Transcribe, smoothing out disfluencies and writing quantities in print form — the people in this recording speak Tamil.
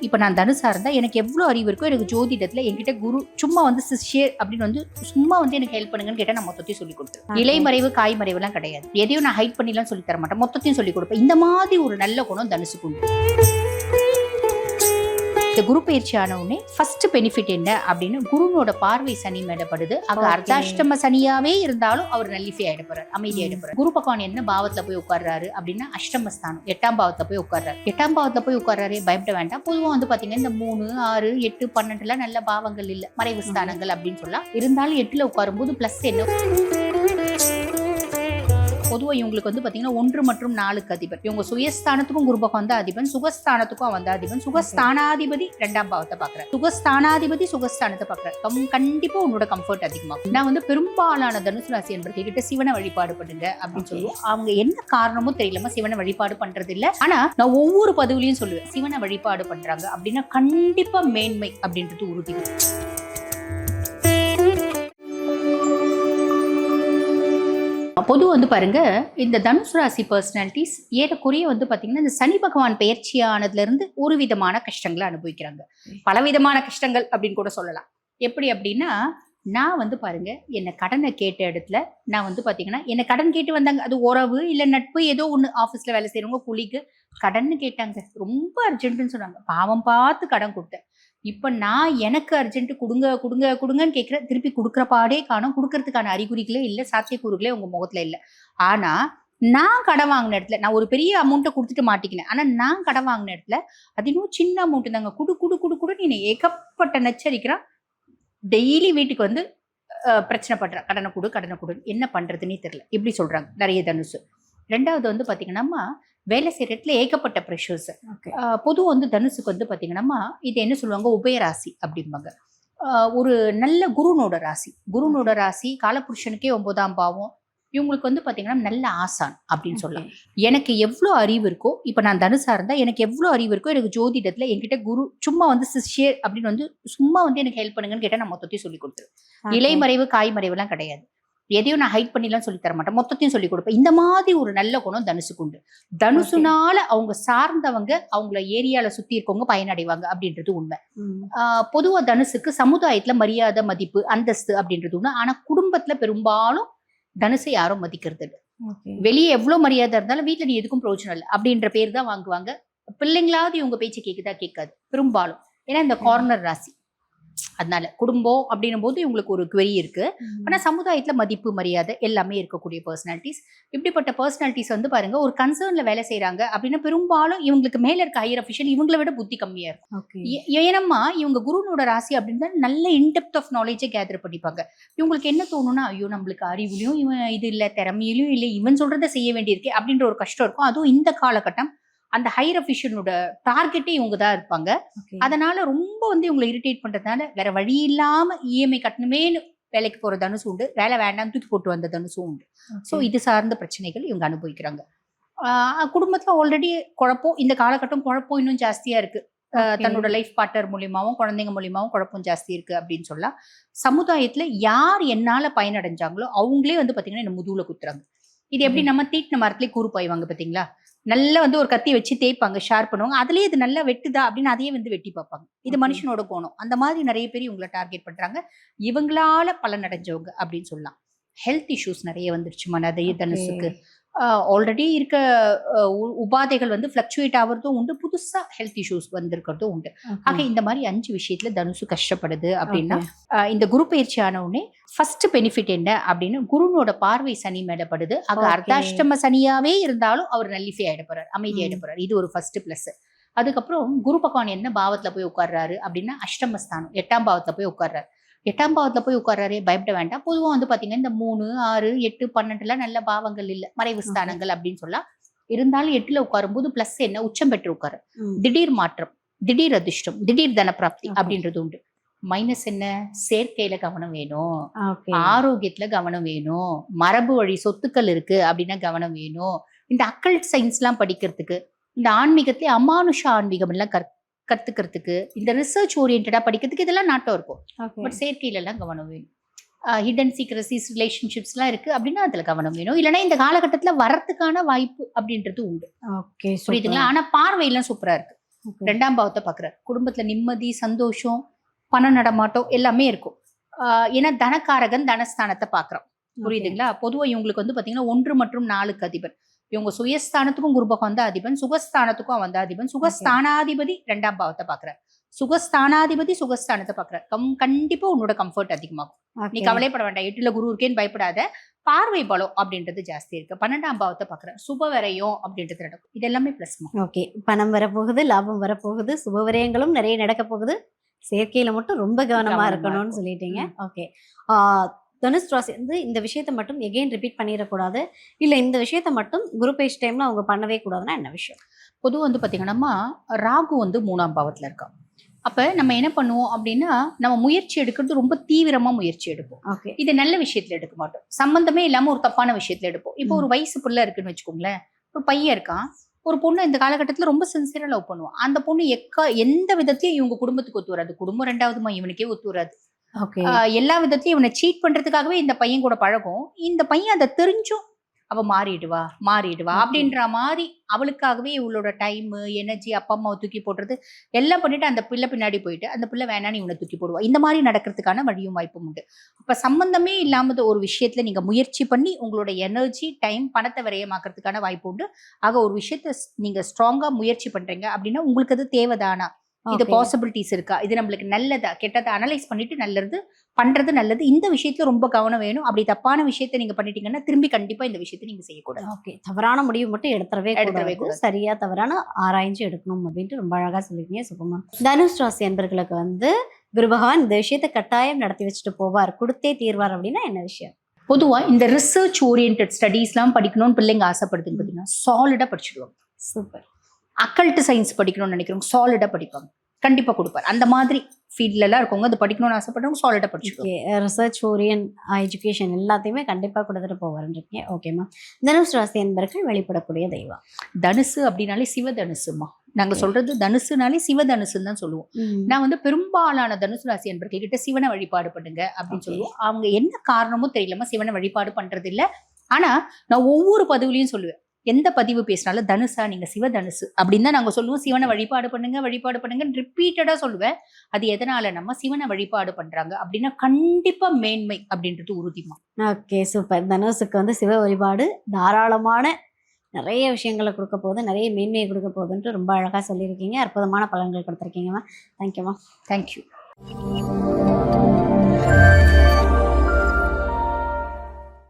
இப்போ நான் தனுசா இருந்தா எனக்கு எவ்வளோ அறிவு இருக்கோ எனக்கு ஜோதிடத்துல என்கிட்ட குரு சும்மா வந்து சிஷ்யர் அப்படின்னு வந்து சும்மா வந்து எனக்கு ஹெல்ப் பண்ணுங்கன்னு கேட்டா நான் மொத்தத்தையும் சொல்லி கொடுத்துருவேன். இலைமறைவு காய்மறைவு எல்லாம் கிடையாது. எதையும் நான் ஹைட் பண்ணிலாம் சொல்லி தர மாட்டேன், மொத்தத்தையும் சொல்லி கொடுப்பேன். இந்த மாதிரி ஒரு நல்ல குணம் தனுசுக்கு உண்டு. இந்த குரு பயிற்சி ஆன உடனே ஃபர்ஸ்ட் பெனிஃபிட் என்ன அப்படின்னு, குருவோட பார்வை சனி மேடப்படுது. அங்க அர்த்தாஷ்டம சனியாவே இருந்தாலும் அவர் நல்லிஃபை ஆயிட போறாரு, அமைதி ஆயிட போறாரு. குரு பகவான் என்ன பாவத்துல போய் உட்கார்றாரு அப்படின்னா அஷ்டமஸ்தானம் 8ஆம் பாவத்துல போய் உட்கார்றாரு. 8ஆம் பாவத்துல போய் உட்கார்றாரு, பயப்பட வேண்டாம். பொதுவா வந்து பாத்தீங்கன்னா இந்த 3, 6, 8, 12 எல்லாம் நல்ல பாவங்கள் இல்ல, மறைவு ஸ்தானங்கள் அப்படின்னு சொல்லலாம். இருந்தாலும் 8ல உட்காரும் போது பிளஸ் என்ன, பொதுவா இவங்களுக்கு வந்து பாத்தீங்கன்னா 1 மற்றும் 4க்கு அதிபன். இவங்க சுயஸ்தானத்துக்கும் குரு பகவான் தான் அதிபன், சுகஸ்தானத்துக்கும் அவன் தான் அதிபன். சுகஸ்தானாதிபதி 2ஆம் பாவத்தை பாக்குறேன், சுகஸ்தானாதிபதி சுகஸ்தானத்தை பாக்குறேன். கண்டிப்பா உன்னோட கம்ஃபர்ட் அதிகமாகும். நான் வந்து பெரும்பாலான தனுசு ராசி என்பவர்கள் கிட்ட சிவனை வழிபாடு பண்ணுங்க அப்படின்னு சொல்லுவோம். அவங்க என்ன காரணமும் தெரியலமா சிவனை வழிபாடு பண்றது இல்ல. ஆனா நான் ஒவ்வொரு பதிவுலையும் சொல்லுவேன், சிவனை வழிபாடு பண்றாங்க அப்படின்னா கண்டிப்பா மேன்மை அப்படின்றது உறுதி. பொதுவாக வந்து பாருங்க, இந்த தனுசு ராசி பர்சனாலிட்டிஸ் ஏறக்குறைய வந்து பாத்தீங்கன்னா இந்த சனி பகவான் பயிற்சியானதுல இருந்து ஒரு விதமான கஷ்டங்களை அனுபவிக்கிறாங்க. பலவிதமான கஷ்டங்கள் அப்படின்னு கூட சொல்லலாம். எப்படி அப்படின்னா, நான் வந்து பாருங்க என்னை கடனை கேட்ட இடத்துல நான் வந்து பாத்தீங்கன்னா என்னை கடன் கேட்டு வந்தாங்க. அது உறவு இல்ல நட்பு ஏதோ ஒண்ணு, ஆபீஸ்ல வேலை செய்யறவங்க கூலிக்கு கடன் கேட்டாங்க, ரொம்ப அர்ஜென்ட்னு சொன்னாங்க. பாவம் பார்த்து கடன் கொடுத்தேன். இப்ப நான் எனக்கு அர்ஜென்ட் கொடுங்க கொடுங்க கொடுங்கன்னு கேட்கிறேன், திருப்பி கொடுக்குற பாடே காணும். கொடுக்கறதுக்கான அறிகுறிகளே இல்லை, சாத்தியக்கூறுகளே உங்க முகத்துல இல்லை. ஆனா நான் கடன் வாங்கின இடத்துல நான் ஒரு பெரிய அமௌண்ட்டை கொடுத்துட்டு மாட்டிக்கினேன். ஆனா நான் கடன் வாங்கின இடத்துல அது இன்னும் சின்ன அமௌண்ட் தாங்க. குடு குடு குடு குடுன்னு நீ ஏகப்பட்ட நச்சரிக்கிறான். டெய்லி வீட்டுக்கு வந்து பிரச்சனை பண்றான், கடனை கொடு என்ன பண்றதுன்னே தெரியல, இப்படி சொல்றாங்க நிறைய தனுசு. 2வது வந்து பாத்தீங்கன்னா வேலை செய்யற இடத்துல ஏகப்பட்ட ப்ரெஷர்ஸ். பொதுவாக வந்து தனுசுக்கு வந்து பாத்தீங்கன்னா இது என்ன சொல்லுவாங்க, உபயராசி அப்படிம்பாங்க. ஒரு நல்ல குருனோட ராசி காலபுருஷனுக்கே 9ஆம் பாவம். இவங்களுக்கு வந்து பாத்தீங்கன்னா நல்ல ஆசான் அப்படின்னு சொல்லலாம். எனக்கு எவ்வளோ அறிவு இருக்கோ, இப்போ நான் தனுசா இருந்தா எனக்கு எவ்வளோ அறிவு இருக்கோ எனக்கு ஜோதிடத்துல என்கிட்ட குரு சும்மா வந்து சிஷ்யர் அப்படின்னு வந்து சும்மா வந்து எனக்கு ஹெல்ப் பண்ணுங்கன்னு கேட்டா நான் மொத்தத்தையும் சொல்லி கொடுத்துருவேன். இலைமறைவு காய்மறைவு எல்லாம் கிடையாது. எதையும் நான் ஹைட் பண்ணிலாம் சொல்லி தர மாட்டேன், மொத்தத்தையும் சொல்லி கொடுப்பேன். இந்த மாதிரி ஒரு நல்ல குணம் தனுசுக்கு உண்டு. தனுசுனால அவங்க சார்ந்தவங்க அவங்கள ஏரியால சுத்தி இருக்கவங்க பயனடைவாங்க அப்படின்றது உண்மை. பொதுவா தனுசுக்கு சமுதாயத்துல மரியாதை, மதிப்பு, அந்தஸ்து அப்படின்றது உண்டு. ஆனா குடும்பத்துல பெரும்பாலும் தனுசை யாரும் மதிக்கிறது இல்லை. வெளியே எவ்வளவு மரியாதை இருந்தாலும் வீட்டுல நீ எதுக்கும் பிரயோஜனம் இல்லை அப்படின்ற பேர் தான் வாங்குவாங்க. பிள்ளைங்களாவது இவங்க பேச்சு கேட்காது பெரும்பாலும். ஏன்னா இந்த கார்னர் ராசி, அதனால குடும்பம் அப்படின்னும் போது இவங்களுக்கு ஒரு query இருக்கு. ஆனா சமுதாயத்துல மதிப்பு, மரியாதை எல்லாமே இருக்கக்கூடிய பர்சனாலிட்டிஸ். இப்படிப்பட்ட பர்சனாலிட்டிஸ் வந்து பாருங்க ஒரு கன்சர்ன்ல வேலை செய்யறாங்க அப்படின்னா பெரும்பாலும் இவங்களுக்கு மேல இருக்க ஹையர் அஃபிஷியல் இவங்களை விட புத்தி கம்மியா இருக்கும். ஏனம்மா இவங்க குருனோட ராசி அப்படின்னா நல்ல இன்டெப்த் ஆஃப் நாலேஜை கேதர் பண்ணிப்பாங்க. இவங்களுக்கு என்ன தோணும்னா, ஐயோ நம்மளுக்கு அறிவுலையும் இவன் இது இல்லை, திறமையிலும் இல்லை, இவன் சொல்றதை செய்ய வேண்டியிருக்கு அப்படின்ற ஒரு கஷ்டம் இருக்கும். அதுவும் இந்த காலகட்டம் அந்த ஹையர் அஃபிஷியலோட டார்கெட்டே இவங்க தான் இருப்பாங்க. அதனால ரொம்ப வந்து இவங்களை இரிட்டேட் பண்றதுனால வேற வழி இல்லாம இஎம்ஐ கட்டணுமேனு வேலைக்கு போற தனுசும் உண்டு, வேலை வேண்டாம் தூக்கி போட்டு வந்த தனுசும் உண்டு. ஸோ இது சார்ந்த பிரச்சனைகள் இவங்க அனுபவிக்கிறாங்க. குடும்பத்துல ஆல்ரெடி குழப்பம், இந்த காலகட்டம் குழப்பம் இன்னும் ஜாஸ்தியா இருக்கு. தன்னோட லைஃப் பார்ட்னர் மூலியமாவும் குழந்தைங்க மூலியமாவும் குழப்பம் ஜாஸ்தி இருக்கு அப்படின்னு சொல்லலாம். சமுதாயத்துல யார் என்னால பயனடைஞ்சாங்களோ அவங்களே வந்து பாத்தீங்கன்னா என்ன முதுகுல குத்துறாங்க. இது எப்படி நம்ம தீட்டின மரத்துலேயே கூறு பாய்வாங்க பாத்தீங்களா, நல்லா வந்து ஒரு கத்தி வச்சு தேய்ப்பாங்க, ஷேர் பண்ணுவாங்க, அதுலயே இது நல்லா வெட்டுதா அப்படின்னு அதையே வந்து வெட்டி பார்ப்பாங்க. இது மனுஷனோட கோணம். அந்த மாதிரி நிறைய பேர் இவங்களை டார்கெட் பண்றாங்க. இவங்களால பலன் அடைஞ்சவங்க அப்படின்னு சொல்லலாம். ஹெல்த் இஷ்யூஸ் நிறைய வந்துருச்சுமா நிறைய தனுசுக்கு. ஆல்ரெடி இருக்க உபாதைகள் வந்து ஃபிளக்சுவேட் ஆகிறதும் உண்டு, புதுசா ஹெல்த் இஷ்யூஸ் வந்திருக்கிறதும் உண்டு. ஆக இந்த மாதிரி 5 விஷயத்துல தனுசு கஷ்டப்படுது அப்படின்னா இந்த குரு பயிற்சி ஆன உடனே ஃபர்ஸ்ட் பெனிஃபிட் என்ன அப்படின்னு, குருனோட பார்வை சனி மேடப்படுது. அங்க அர்த்தாஷ்டம சனியாவே இருந்தாலும் அவர் நல்லிஃபை ஆயிட போறாரு, அமைதி ஆயிட போறாரு. இது ஒரு ஃபர்ஸ்ட் பிளஸ். அதுக்கப்புறம் குரு பகவான் என்ன பாவத்துல போய் உட்கார்றாரு அப்படின்னா அஷ்டமஸ்தானம் 8ஆம் பாவத்துல போய் உட்கார்றாரு. 8ஆம் பாவத்துல போய் உட்கார்றாரு, பயப்பட வேண்டாம். பொதுவா வந்து பாத்தீங்கன்னா இந்த 3, 6, 8, 12 எல்லாம் நல்ல பாவங்கள் இல்ல, மறைவு ஸ்தானங்கள் அப்படின்னு சொல்லலாம். இருந்தாலும் 8ல உட்காரும் போது பிளஸ் என்ன, உச்சம் பெற்று உட்காரு, திடீர் மாற்றம், திடீர் அதிர்ஷ்டம், திடீர் தன பிராப்தி அப்படின்றது உண்டு. மைனஸ் என்ன, சேர்க்கையில கவனம் வேணும், ஆரோக்கியத்துல கவனம் வேணும், மரபு வழி சொத்துக்கள் இருக்கு அப்படின்னா கவனம் வேணும். இந்த அக்கல்ட் சயின்ஸ் எல்லாம் படிக்கிறதுக்கு, இந்த ஆன்மீகத்திலே அமானுஷ ஆன்மீகம் எல்லாம் கத்துக்கிறதுக்கு, இந்த ரிசர்ச் ஓரியன்டா படிக்கிறதுக்கு இதெல்லாம் நாட்டம் இருக்கும். பட் சேர்க்கையில எல்லாம் கவனம் வேணும். ஹிடன் சீக்ரசிஸ், ரிலேஷன்ஷிப்ஸ்லாம் இருக்கு அப்படின்னா அதுல கவனம் வேணும். இல்லைன்னா இந்த காலகட்டத்துல வரத்துக்கான வாய்ப்பு அப்படின்றது உண்டு. புரியுதுங்களா? ஆனா பார்வையெல்லாம் சூப்பரா இருக்கு. Okay. 2ஆம் பாவத்தை பாக்குறாரு. குடும்பத்துல நிம்மதி, சந்தோஷம், பண நடமாட்டம் எல்லாமே இருக்கும். ஏன்னா தனக்காரகன் தனஸ்தானத்தை பாக்குறோம். புரியுதுங்களா? பொதுவா இவங்களுக்கு வந்து பாத்தீங்கன்னா 1 மற்றும் 4க்கு அதிபன். இவங்க சுயஸ்தானத்துக்கும் குரு பகவான் தான் அதிபன், சுகஸ்தானத்துக்கும் அவன் தான் அதிபன். சுகஸ்தானாதிபதி 2ஆம் பாவத்தை பாக்குறாரு. சுகஸ்தானாதிபதி சுகஸ்தானத்தை பாக்குறாரு. கண்டிப்பா உன்னோட கம்ஃபர்ட் அதிகமாகும். நீ கவலைப்பட வேண்டாம். 8ல குரு இருக்கேன்னு பயப்படாத. பார்வை பலம் அப்படின்றது ஜாஸ்தி இருக்கு. 12ஆம் பாவத்தை பாக்குறேன். சுப விரயம் அப்படின்றது நடக்கும். இது எல்லாமே பிளஸ். ஓகே, பணம் வரப்போகுது, லாபம் வரப்போகுது, சுப விரயங்களும் நிறைய நடக்க போகுது. சேர்க்கையில மட்டும் ரொம்ப கவனமா இருக்கணும்னு சொல்லிட்டீங்க. ஓகே, தனுஷ் ராசி வந்து இந்த விஷயத்த மட்டும் எகெயின் ரிப்பீட் பண்ணிடக்கூடாது, இல்ல இந்த விஷயத்த மட்டும் குரு பேஜ் டைம்ல அவங்க பண்ணவே கூடாதுன்னா என்ன விஷயம்? பொதுவாக வந்து பாத்தீங்கன்னா ராகு வந்து 3ஆம் பாவத்துல இருக்கான். அப்ப நம்ம என்ன பண்ணுவோம் அப்படின்னா, நம்ம முயற்சி எடுக்கிறது ரொம்ப தீவிரமா முயற்சி எடுப்போம். ஓகே, இது நல்ல விஷயத்துல எடுக்க மாட்டோம். சம்பந்தமே இல்லாம ஒரு தப்பான விஷயத்துல எடுப்போம். இப்போ ஒரு வயசு புள்ள இருக்குன்னு வச்சுக்கோங்களேன். ஒரு பையன் இருக்கான், ஒரு பொண்ணு இந்த காலகட்டத்துல ரொம்ப சின்சியரா லவ் பண்ணுவான். அந்த பொண்ணு எந்த விதத்தையும் இவங்க குடும்பத்துக்கு ஒத்து வராது. குடும்பம் 2வதுமா, இவனுக்கே ஒத்து வராது. எல்லா விதத்திலயும் இவனை சீட் பண்றதுக்காகவே இந்த பையன் கூட பழகும். இந்த பையன் அதை தெரிஞ்சும் அவ மாறிடுவா அப்படின்ற மாதிரி அவளுக்காகவே இவளோட டைம், எனர்ஜி, அப்பா அம்மாவை தூக்கி போடுறது எல்லாம் பண்ணிட்டு அந்த பிள்ளை பின்னாடி போயிட்டு அந்த பிள்ளை வேணான்னு இவனை தூக்கி போடுவா. இந்த மாதிரி நடக்கிறதுக்கான வழியும் வாய்ப்பும் உண்டு. அப்ப சம்பந்தமே இல்லாம ஒரு விஷயத்துல நீங்க முயற்சி பண்ணி உங்களோட எனர்ஜி, டைம், பணத்தை விரயமாக்குறதுக்கான வாய்ப்பு உண்டு. ஆக ஒரு விஷயத்த நீங்க ஸ்ட்ராங்கா முயற்சி பண்றீங்க அப்படின்னா உங்களுக்கு அது தேவைதானா, இது பாசிபிலிட்டிஸ் இருக்கா, இது நம்மளுக்கு நல்லதா கெட்டதை அனலைஸ் பண்ணிட்டு நல்லது பண்றது நல்லது. இந்த விஷயத்துல ரொம்ப கவனம் வேணும். அப்படி தப்பான விஷயத்த நீங்க பண்ணிட்டீங்கன்னா திரும்பி கண்டிப்பா இந்த விஷயத்தை நீங்க செய்யக்கூடாது. ஓகே, தவறான முடிவு மட்டும் எடுத்துறவே கூடாது. சரியா தவறான ஆராய்ஞ்சு எடுக்கணும் அப்படின்ட்டு ரொம்ப அழகா சொல்லிருக்கீங்க. சுகமா. தனுஷ் ராசி என்பர்களுக்கு வந்து குரு பகவான் இந்த விஷயத்த கட்டாயம் நடத்தி வச்சுட்டு போவார், கொடுத்தே தீர்வார் அப்படின்னா என்ன விஷயம்? பொதுவா இந்த ரிசர்ச் ஓரியன்ட் ஸ்டடீஸ் எல்லாம் படிக்கணும்னு பிள்ளைங்க ஆசைப்படுதுன்னு பாத்தீங்கன்னா சாலிடா படிச்சுடுவாங்க. சூப்பர். அக்கல்ட் சயின்ஸ் படிக்கணும்னு நினைக்கிறவங்க சாலிடா படிப்பாங்க. கண்டிப்பா கொடுப்பார். அந்த மாதிரி ஃபீல்ட்ல எல்லாம் இருக்கவங்க அது படிக்கணும்னு ஆசைப்படுறவங்க சாலிடா படிச்சுக்கோங்க. ரிசர்ச் ஓரியன்ட் எஜுகேஷன் எல்லாத்தையுமே கண்டிப்பா கொடுத்துட்டு போவாருன்றீங்க. ஓகேமா. தனுஷ் ராசி என்பர்கள் வழிபடக்கூடிய தெய்வம் தனுசு அப்படின்னாலே சிவதனுசுமா. நாங்க சொல்றது தனுசுனாலே சிவதனுசுன்னு தான் சொல்லுவோம். நான் வந்து பெரும்பாலான தனுசு ராசி என்பர்கள் கிட்ட சிவனை வழிபாடு பண்ணுங்க அப்படின்னு சொல்லுவோம். அவங்க என்ன காரணமும் தெரியலமா சிவனை வழிபாடு பண்றது இல்ல. ஆனா நான் ஒவ்வொரு பதிவுலையும் சொல்லுவேன், எந்த பதிவு பேசினாலும் தனுசா நீங்க சிவதனுசு அப்படின்னு தான் நாங்க சொல்லுவோம். சிவனை வழிபாடு பண்ணுங்க ரிப்பீட்டடா சொல்லுவேன். அது எதனால நம்ம சிவனை வழிபாடு பண்றாங்க அப்படின்னா கண்டிப்பா மேன்மை அப்படின்றது உறுதிமா. Okay, super. தனுசுக்கு வந்து சிவ வழிபாடு தாராளமான நிறைய விஷயங்களை கொடுக்க போகுது, நிறைய மேன்மையை கொடுக்க போகுதுன்ட்டு ரொம்ப அழகா சொல்லியிருக்கீங்க. அற்புதமான பலன்கள் கொடுத்துருக்கீங்கம்மா. தேங்க்யூம்மா. தேங்க்யூ.